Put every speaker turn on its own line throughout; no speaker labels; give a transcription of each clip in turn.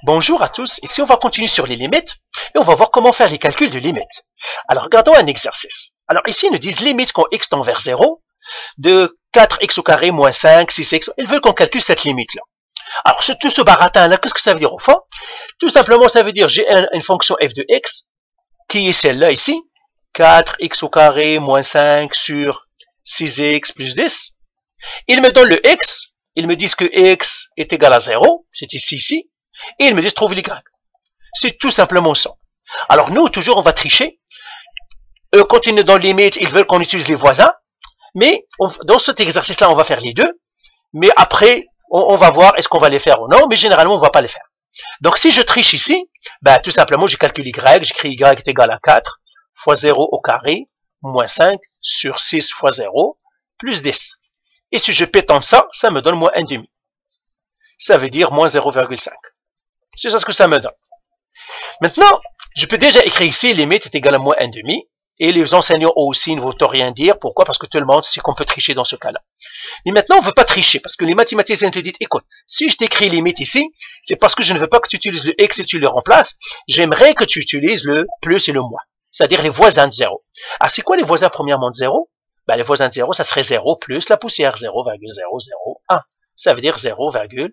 Bonjour à tous, ici on va continuer sur les limites et on va voir comment faire les calculs de limites. Alors regardons un exercice. Alors ici ils nous disent limite quand x tend vers 0 de 4x au carré moins 5, 6x. Ils veulent qu'on calcule cette limite-là. Alors tout ce baratin-là, qu'est-ce que ça veut dire au fond? Tout simplement ça veut dire j'ai une fonction f de x qui est celle-là ici, 4x au carré moins 5 sur 6x plus 10. Ils me donnent le x, ils me disent que x est égal à 0, c'est ici, et ils me disent trouver l'y. C'est tout simplement ça. Alors nous, toujours, on va tricher. Quand ils nous donnent limite, ils veulent qu'on utilise les voisins, mais dans cet exercice-là, on va faire les deux, mais après, on va voir est-ce qu'on va les faire ou non, mais généralement, on ne va pas les faire. Donc si je triche ici, ben, tout simplement, je calcule y, j'écris y est égal à 4 fois 0 au carré, moins 5 sur 6 fois 0, plus 10. Et si je pétante ça, ça me donne moins 1,5. Ça veut dire moins 0,5. C'est ça ce que ça me donne. Maintenant, je peux déjà écrire ici, limite est égale à moins 1,5. Et les enseignants aussi ne vont rien dire. Pourquoi? Parce que tout le monde sait qu'on peut tricher dans ce cas-là. Mais maintenant, on ne veut pas tricher. Parce que les mathématiciens te disent, écoute, si je t'écris limite ici, c'est parce que je ne veux pas que tu utilises le x et tu le remplaces. J'aimerais que tu utilises le plus et le moins. C'est-à-dire les voisins de 0. Alors, c'est quoi les voisins premièrement de 0? Ben, les voisins de 0, ça serait 0 plus la poussière, 0,001. Ça veut dire 0,001.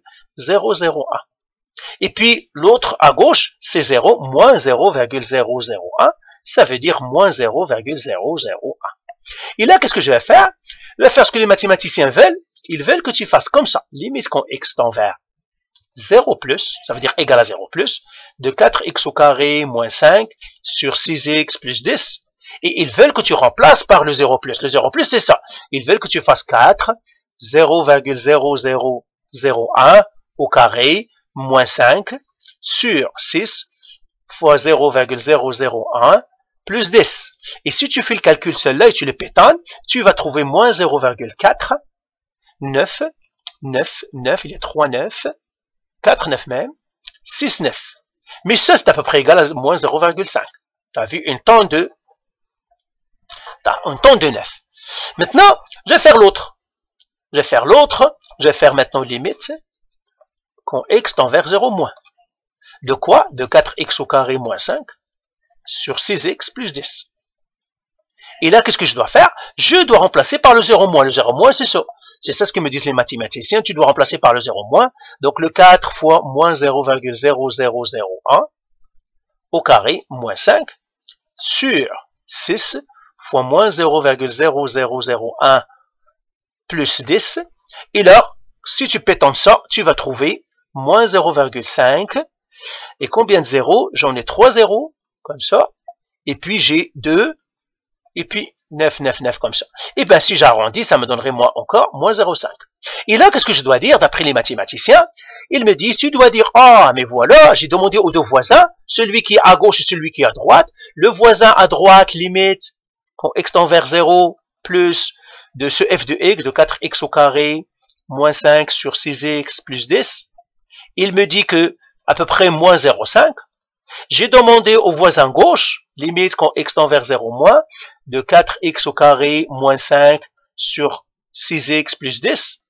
Et puis, l'autre à gauche, c'est 0 moins 0,001. Ça veut dire moins 0,001. Et là, qu'est-ce que je vais faire? Je vais faire ce que les mathématiciens veulent. Ils veulent que tu fasses comme ça. Limite quand x tend vers 0 plus, ça veut dire égal à 0 plus, de 4x au carré moins 5 sur 6x plus 10. Et ils veulent que tu remplaces par le 0 plus. Le 0 plus, c'est ça. Ils veulent que tu fasses 4, 0,0001 au carré, moins 5, sur 6, fois 0,001, plus 10. Et si tu fais le calcul seul-là et tu le pétonnes, tu vas trouver moins 0,4, 9, 9, 9, il y a 3 9, 4 9 même, 6 9. Mais ça, c'est à peu près égal à moins 0,5. Tu as vu une tonne de 9. Maintenant, je vais faire l'autre. Je vais faire maintenant limite quand x tend vers 0 moins. De quoi? De 4x au carré moins 5 sur 6x plus 10. Et là, qu'est-ce que je dois faire? Je dois remplacer par le 0 moins. Le 0 moins, c'est ça. C'est ça ce que me disent les mathématiciens. Tu dois remplacer par le 0 moins. Donc, le 4 fois moins 0,0001 au carré moins 5 sur 6 fois moins 0,0001 plus 10. Et là, si tu pétantes ça, tu vas trouver moins 0,5. Et combien de zéros? J'en ai 3 zéros, comme ça. Et puis j'ai 2. Et puis 9, 9, 9, comme ça. Et bien si j'arrondis, ça me donnerait encore moins 0,5. Et là, qu'est-ce que je dois dire d'après les mathématiciens? Ils me disent, tu dois dire, ah, mais voilà, j'ai demandé aux deux voisins, celui qui est à gauche et celui qui est à droite. Le voisin à droite, limite, quand x tend vers 0, plus de ce f de x, de 4x au carré, moins 5 sur 6x plus 10. Il me dit que à peu près moins 0,5. J'ai demandé au voisin gauche, limite quand x tend vers 0 moins, de 4x au carré moins 5 sur 6x plus 10.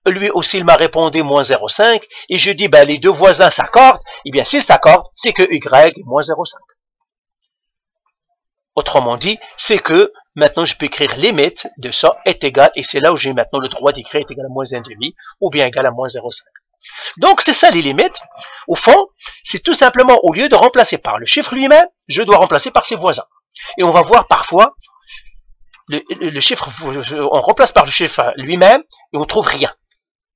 Lui aussi, il m'a répondu moins 0,5. Et je dis, ben, les deux voisins s'accordent. Eh bien, s'ils s'accordent, c'est que y est moins 0,5. Autrement dit, c'est que maintenant, je peux écrire limite de ça est égal, et c'est là où j'ai maintenant le droit d'écrire est égal à moins 1,5 ou bien égal à moins 0,5. Donc, c'est ça les limites. Au fond, c'est tout simplement, au lieu de remplacer par le chiffre lui-même, je dois remplacer par ses voisins. Et on va voir parfois, le chiffre, on remplace par le chiffre lui-même et on trouve rien.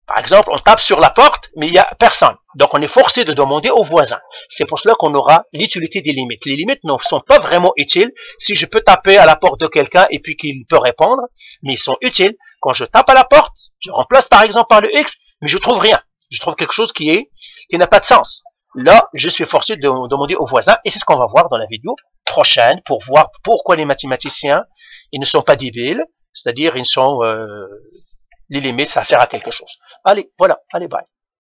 Par exemple, on tape sur la porte, mais il n'y a personne. Donc, on est forcé de demander aux voisins. C'est pour cela qu'on aura l'utilité des limites. Les limites ne sont pas vraiment utiles si je peux taper à la porte de quelqu'un et puis qu'il peut répondre, mais ils sont utiles. Quand je tape à la porte, je remplace par exemple par le x, mais je trouve rien. Je trouve quelque chose qui n'a pas de sens. Là, je suis forcé de demander aux voisins, et c'est ce qu'on va voir dans la vidéo prochaine pour voir pourquoi les mathématiciens, ils ne sont pas débiles, c'est-à-dire ils sont, les limites, ça sert à quelque chose. Allez, voilà, allez, bye.